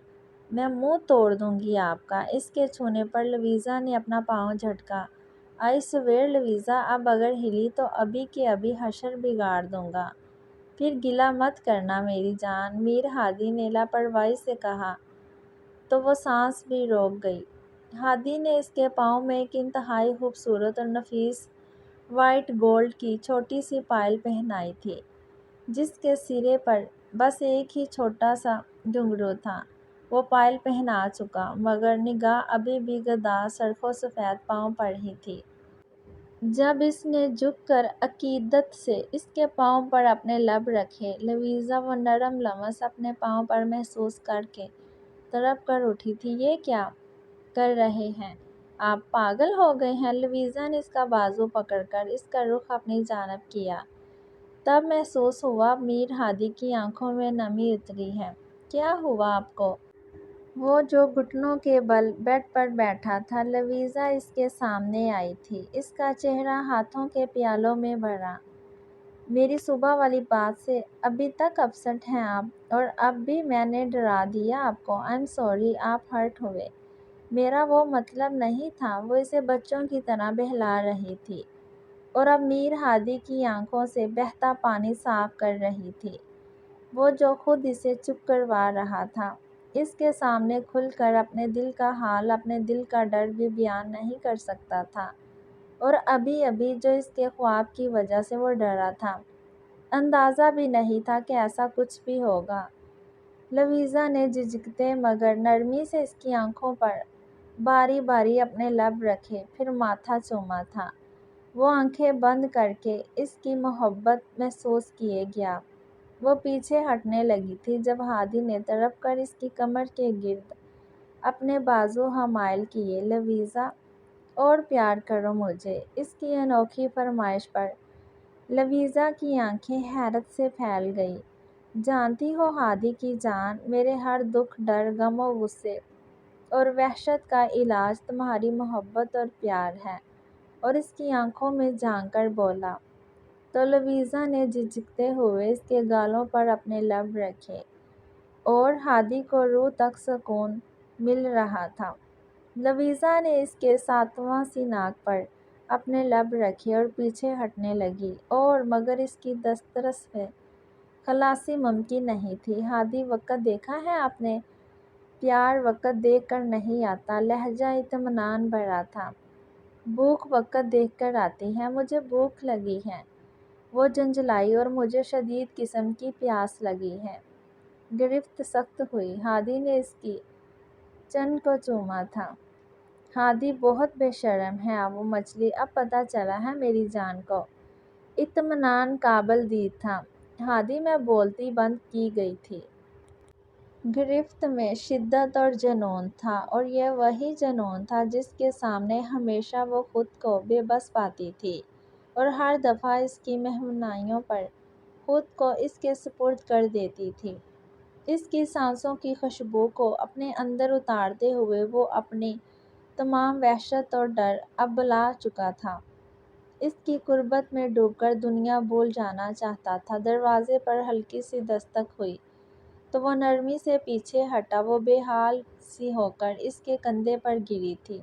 میں منہ توڑ دوں گی آپ کا۔ اس کے چھونے پر لویزا نے اپنا پاؤں جھٹکا۔ آئی سویئر لویزا، اب اگر ہلی تو ابھی کے ابھی حشر بگاڑ دوں گا۔ پھر گلہ مت کرنا میری جان، میر ہادی نے لاپرواہی سے کہا تو وہ سانس بھی روک گئی۔ ہادی نے اس کے پاؤں میں ایک انتہائی خوبصورت اور نفیس وائٹ گولڈ کی چھوٹی سی پائل پہنائی تھی، جس کے سرے پر بس ایک ہی چھوٹا سا گھنگرو تھا۔ وہ پائل پہنا چکا، مگر نگاہ ابھی بھی گدا سرخ و سفید پاؤں پر ہی تھی۔ جب اس نے جھک کر عقیدت سے اس کے پاؤں پر اپنے لب رکھے، لویزا وہ نرم لمس اپنے پاؤں پر محسوس کر کے تڑپ کر اٹھی تھی۔ یہ کیا کر رہے ہیں آپ، پاگل ہو گئے ہیں؟ لویزا نے اس کا بازو پکڑ کر اس کا رخ اپنی جانب کیا۔ تب محسوس ہوا میر ہادی کی آنکھوں میں نمی اتری ہے۔ کیا ہوا آپ کو؟ وہ جو گھٹنوں کے بل بیڈ پر بیٹھا تھا، لویزا اس کے سامنے آئی تھی، اس کا چہرہ ہاتھوں کے پیالوں میں بھرا۔ میری صبح والی بات سے ابھی تک اپسٹ ہیں آپ، اور اب بھی میں نے ڈرا دیا آپ کو؟ آئی ایم سوری، آپ ہرٹ ہوئے، میرا وہ مطلب نہیں تھا۔ وہ اسے بچوں کی طرح بہلا رہی تھی، اور اب میر ہادی کی آنکھوں سے بہتا پانی صاف کر رہی تھی، وہ جو خود اسے چپ کروا رہا تھا۔ اس کے سامنے کھل کر اپنے دل کا حال، اپنے دل کا ڈر بھی بیان نہیں کر سکتا تھا، اور ابھی ابھی جو اس کے خواب کی وجہ سے وہ ڈرا تھا، اندازہ بھی نہیں تھا کہ ایسا کچھ بھی ہوگا۔ لویزا نے جھجکتے مگر نرمی سے اس کی آنکھوں پر باری باری اپنے لب رکھے، پھر ماتھا چوما تھا۔ وہ آنکھیں بند کر کے اس کی محبت محسوس کیے گیا۔ وہ پیچھے ہٹنے لگی تھی جب ہادی نے تڑپ کر اس کی کمر کے گرد اپنے بازو حمائل کیے۔ لویزا، اور پیار کرو مجھے۔ اس کی انوکھی فرمائش پر لویزا کی آنکھیں حیرت سے پھیل گئیں۔ جانتی ہو ہادی کی جان، میرے ہر دکھ، ڈر، غم و غصے اور وحشت کا علاج تمہاری محبت اور پیار ہے، اور اس کی آنکھوں میں جھانک کر بولا تو لویزا نے جھجکتے ہوئے اس کے گالوں پر اپنے لب رکھے، اور ہادی کو روح تک سکون مل رہا تھا۔ لویزا نے اس کے ساتواں سی ناک پر اپنے لب رکھے اور پیچھے ہٹنے لگی، اور مگر اس کی دسترس سے خلاصی ممکن نہیں تھی۔ ہادی، وقت دیکھا ہے آپ نے؟ پیار وقت دیکھ کر نہیں آتا، لہجہ اطمینان بھرا تھا۔ بھوک وقت دیکھ کر آتی ہے، مجھے بھوک لگی ہے، وہ جھنجھلائی، اور مجھے شدید قسم کی پیاس لگی ہے۔ گرفت سخت ہوئی۔ ہادی نے اس کی چن کو چوما تھا۔ ہادی، بہت بے شرم ہے وہ مچھلی، اب پتہ چلا ہے میری جان کو۔ اطمینان قابل دید تھا۔ ہادی میں بولتی بند کی گئی تھی۔ گرفت میں شدت اور جنون تھا، اور یہ وہی جنون تھا جس کے سامنے ہمیشہ وہ خود کو بے بس پاتی تھی، اور ہر دفعہ اس کی مہمانیوں پر خود کو اس کے سپرد کر دیتی تھی۔ اس کی سانسوں کی خوشبو کو اپنے اندر اتارتے ہوئے وہ اپنی تمام وحشت اور ڈر اب بھلا چکا تھا۔ اس کی قربت میں ڈوب کر دنیا بھول جانا چاہتا تھا۔ دروازے پر ہلکی سی دستک ہوئی تو وہ نرمی سے پیچھے ہٹا۔ وہ بے حال سی ہو کر اس کے کندھے پر گری تھی۔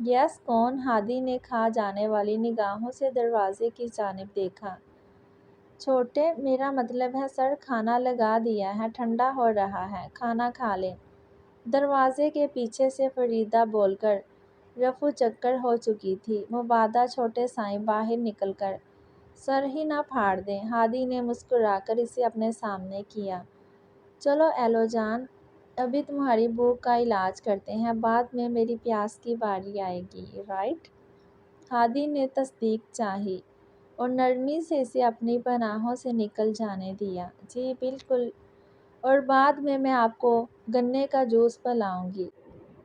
یس، کون؟ ہادی نے کھا جانے والی نگاہوں سے دروازے کی جانب دیکھا۔ چھوٹے، میرا مطلب ہے سر، کھانا لگا دیا ہے، ٹھنڈا ہو رہا ہے، کھانا کھا لیں۔ دروازے کے پیچھے سے فریدہ بول کر رفو چکر ہو چکی تھی۔ مبادا چھوٹے سائیں باہر نکل کر سر ہی نہ پھاڑ دیں۔ ہادی نے مسکرا کر اسے اپنے سامنے کیا۔ چلو ایلو جان، ابھی تمہاری بھوک کا علاج کرتے ہیں، بعد میں میری پیاس کی باری آئے گی، رائٹ؟ ہادی نے تصدیق چاہی اور نرمی سے اسے اپنی پناہوں سے نکل جانے دیا۔ جی بالکل، اور بعد میں آپ کو گنے کا جوس پلاؤں گی،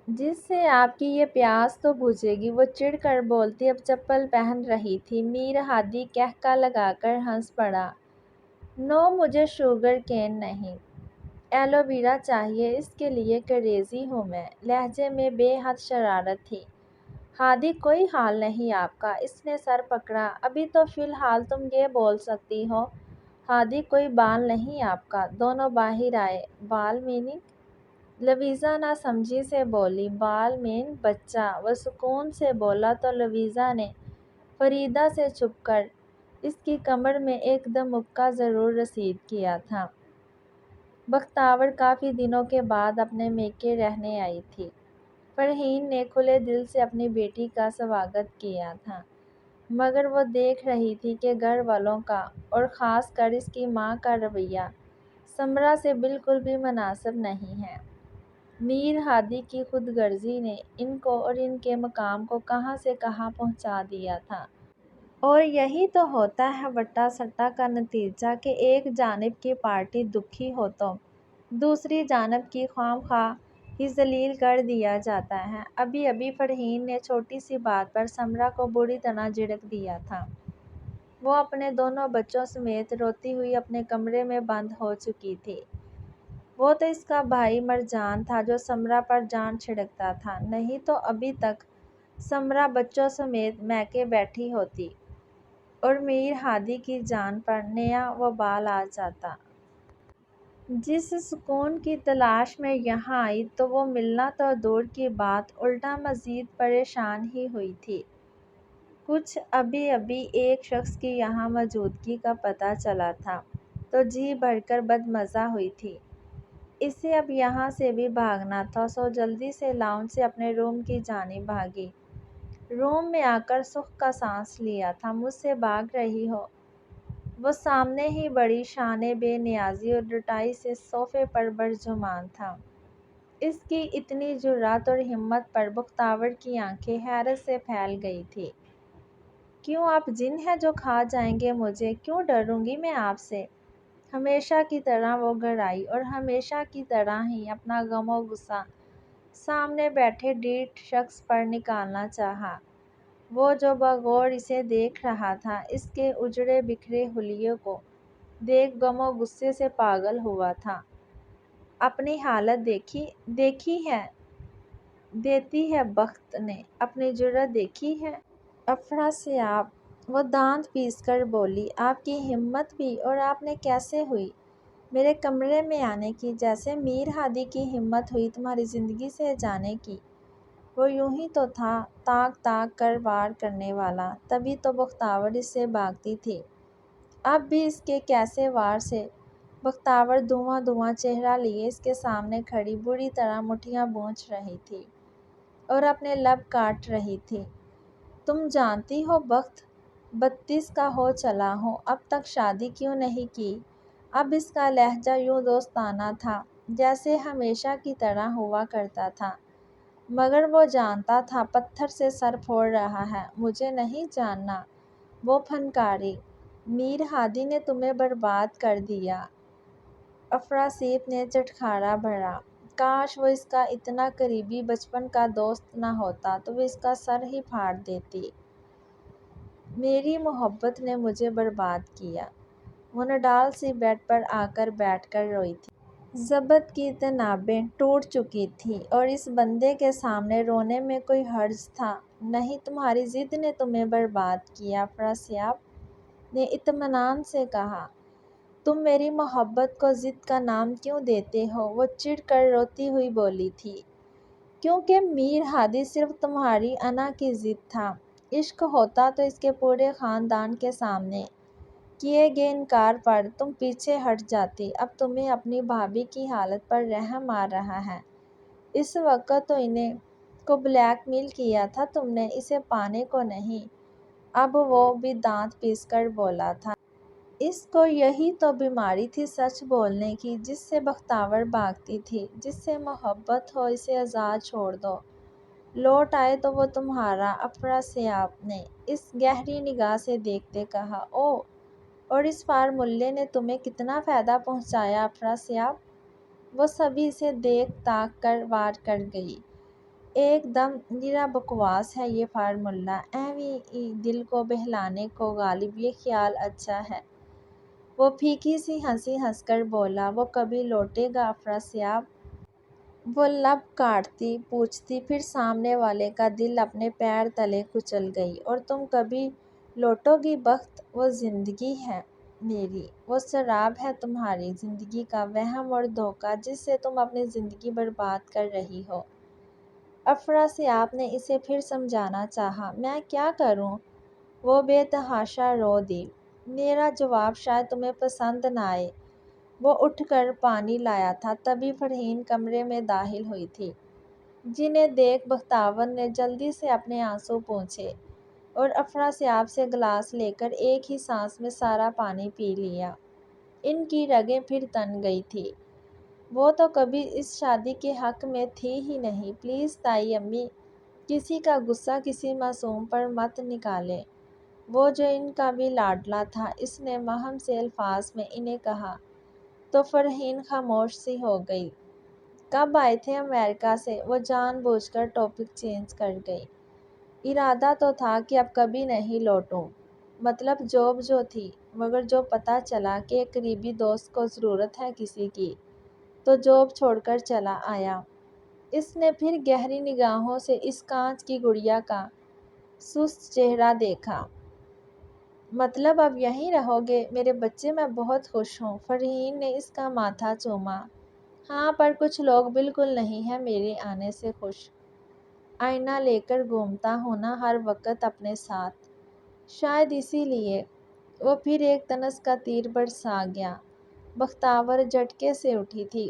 جس سے آپ کی یہ پیاس تو بجھے گی، وہ چڑ کر بولتی اب چپل پہن رہی تھی۔ میر ہادی قہقہ لگا کر ہنس پڑا۔ نو، مجھے شوگر کین نہیں، ایلو ویرا چاہیے، اس کے لیے کریزی ہوں میں۔ لہجے میں بے حد شرارت تھی۔ ہادی، کوئی حال نہیں آپ کا؟ اس نے سر پکڑا۔ ابھی تو فی الحال تم یہ بول سکتی ہو۔ ہادی، کوئی بال نہیں آپ کا؟ دونوں باہر آئے۔ بال میننگ؟ لویزا نہ سمجھی سے بولی۔ بال مین بچہ، وہ سکون سے بولا تو لویزا نے فریدہ سے چھپ کر اس کی کمر میں ایک دم مکہ ضرور رسید کیا تھا۔ بختاور کافی دنوں کے بعد اپنے میکے رہنے آئی تھی۔ فرحین نے کھلے دل سے اپنی بیٹی کا سواگت کیا تھا، مگر وہ دیکھ رہی تھی کہ گھر والوں کا اور خاص کر اس کی ماں کا رویہ سمرا سے بالکل بھی مناسب نہیں ہے۔ میر ہادی کی خود غرضی نے ان کو اور ان کے مقام کو کہاں سے کہاں پہنچا دیا تھا، اور یہی تو ہوتا ہے وٹا سٹا کا نتیجہ کہ ایک جانب کی پارٹی دکھی ہو تو دوسری جانب کی خواہ مخواہ ہی ذلیل کر دیا جاتا ہے۔ ابھی ابھی فرحین نے چھوٹی سی بات پر سمرا کو بری طرح جھڑک دیا تھا۔ وہ اپنے دونوں بچوں سمیت روتی ہوئی اپنے کمرے میں بند ہو چکی تھی۔ وہ تو اس کا بھائی مرجان تھا جو سمرا پر جان چھڑکتا تھا، نہیں تو ابھی تک سمرا بچوں سمیت میکے بیٹھی ہوتی اور میر ہادی کی جان پر نیا وبال آ جاتا۔ جس سکون کی تلاش میں یہاں آئی تو وہ ملنا تو دور کی بات، الٹا مزید پریشان ہی ہوئی تھی۔ کچھ ابھی ابھی ایک شخص کی یہاں موجودگی کا پتہ چلا تھا تو جی بھر کر بدمزہ ہوئی تھی۔ اسے اب یہاں سے بھی بھاگنا تھا، سو جلدی سے لاؤنج سے اپنے روم کی جانب بھاگی۔ روم میں آ کر سکھ کا سانس لیا تھا۔ مجھ سے بھاگ رہی ہو؟ وہ سامنے ہی بڑی شان بے نیازی اور ڈٹائی سے صوفے پر برجمان تھا۔ اس کی اتنی جرات اور ہمت پر بختیار کی آنکھیں حیرت سے پھیل گئی تھیں۔ کیوں آپ جن ہیں جو کھا جائیں گے مجھے؟ کیوں ڈروں گی میں آپ سے؟ ہمیشہ کی طرح وہ گھر آئی اور ہمیشہ کی طرح ہی اپنا غم و غصہ سامنے بیٹھے ڈھیٹ شخص پر نکالنا چاہا۔ وہ جو بغور اسے دیکھ رہا تھا، اس کے اجڑے بکھرے حلیے کو دیکھ غم و غصے سے پاگل ہوا تھا۔ اپنی حالت دیکھی ہے؟ دیتی ہے بخت نے اپنی جرات دیکھی ہے؟ افراسیاب وہ دانت پیس کر بولی، آپ کی ہمت بھی، اور آپ نے کیسے ہوئی میرے کمرے میں آنے کی؟ جیسے میر ہادی کی ہمت ہوئی تمہاری زندگی سے جانے کی۔ وہ یوں ہی تو تھا، تاک تاک کر وار کرنے والا، تبھی تو بختیار اس سے بھاگتی تھی۔ اب بھی اس کے کیسے وار سے؟ بختیار دھواں دھواں چہرہ لیے اس کے سامنے کھڑی بری طرح مٹھیاں بونچھ رہی تھی اور اپنے لب کاٹ رہی تھی۔ تم جانتی ہو بخت 32 کا ہو چلا ہوں، اب تک شادی کیوں نہیں کی؟ اب اس کا لہجہ یوں دوستانہ تھا جیسے ہمیشہ کی طرح ہوا کرتا تھا، مگر وہ جانتا تھا پتھر سے سر پھوڑ رہا ہے۔ مجھے نہیں جاننا، وہ پھنکاری، میر ہادی نے تمہیں برباد کر دیا۔ افراسیاب نے چٹخارا بھرا۔ کاش وہ اس کا اتنا قریبی بچپن کا دوست نہ ہوتا تو وہ اس کا سر ہی پھاڑ دیتی۔ میری محبت نے مجھے برباد کیا۔ وہ نڈال سی بیڈ پر آ کر بیٹھ کر روئی تھی۔ ضبط کی تنابیں ٹوٹ چکی تھیں اور اس بندے کے سامنے رونے میں کوئی حرج تھا نہیں۔ تمہاری ضد نے تمہیں برباد کیا، افراسیاب نے اطمینان سے کہا۔ تم میری محبت کو ضد کا نام کیوں دیتے ہو؟ وہ چڑ کر روتی ہوئی بولی تھی۔ کیونکہ میر ہادی صرف تمہاری انا کی ضد تھا۔ عشق ہوتا تو اس کے پورے خاندان کے سامنے کیے گئے انکار پر تم پیچھے ہٹ جاتی۔ اب تمہیں اپنی بھابھی کی حالت پر رحم آ رہا ہے۔ اس وقت تو انہیں کو بلیک میل کیا تھا تم نے، اسے پانے کو نہیں۔ اب وہ بھی دانت پیس کر بولا تھا۔ اس کو یہی تو بیماری تھی سچ بولنے کی، جس سے بختیار بھاگتی تھی۔ جس سے محبت ہو اسے آزاد چھوڑ دو، لوٹ آئے تو وہ تمہارا۔ افراسیاب نے اس گہری نگاہ سے دیکھتے کہا۔ اوہ! اور اس فارمولے نے تمہیں کتنا فائدہ پہنچایا افراسیاب؟ وہ سبھی اسے دیکھ تاک کر وار کر گئی۔ ایک دم نرا بکواس ہے یہ فارمولہ، ایویں ہی دل کو بہلانے کو غالب یہ خیال اچھا ہے۔ وہ پھیکی سی ہنسی ہنس کر بولا۔ وہ کبھی لوٹے گا افراسیاب؟ وہ لب کاٹتی پوچھتی، پھر سامنے والے کا دل اپنے پیر تلے کچل گئی۔ اور تم کبھی لوٹو گی بخت؟ وہ زندگی ہے میری، وہ سراب ہے تمہاری زندگی کا وہم اور دھوکہ جس سے تم اپنی زندگی برباد کر رہی ہو۔ افراسیاب نے اسے پھر سمجھانا چاہا۔ میں کیا کروں؟ وہ بے تحاشا رو دی۔ میرا جواب شاید تمہیں پسند نہ آئے۔ وہ اٹھ کر پانی لایا تھا، تبھی فرحین کمرے میں داخل ہوئی تھی، جنہیں دیکھ بختیار نے جلدی سے اپنے آنسو پونچھے اور افراسیاب سے گلاس لے کر ایک ہی سانس میں سارا پانی پی لیا۔ ان کی رگیں پھر تن گئی تھیں۔ وہ تو کبھی اس شادی کے حق میں تھی ہی نہیں۔ پلیز تائی امی، کسی کا غصہ کسی معصوم پر مت نکالیں۔ وہ جو ان کا بھی لاڈلا تھا، اس نے مہم سے الفاظ میں انہیں کہا تو فرحین خاموش سی ہو گئی۔ کب آئے تھے امریکہ سے؟ وہ جان بوجھ کر ٹاپک چینج کر گئی۔ ارادہ تو تھا کہ اب کبھی نہیں لوٹوں، مطلب جاب جو تھی، مگر جو پتہ چلا کہ ایک قریبی دوست کو ضرورت ہے کسی کی، تو جاب چھوڑ کر چلا آیا۔ اس نے پھر گہری نگاہوں سے اس کانچ کی گڑیا کا سست چہرہ دیکھا۔ مطلب اب یہیں رہو گے میرے بچے؟ میں بہت خوش ہوں۔ فرحین نے اس کا ماتھا چوما۔ ہاں، پر کچھ لوگ بالکل نہیں ہیں میرے آنے سے خوش۔ آئینہ لے کر گھومتا ہوں نا ہر وقت اپنے ساتھ، شاید اسی لیے۔ وہ پھر ایک طنز کا تیر برسا گیا۔ بختیار جھٹکے سے اٹھی تھی۔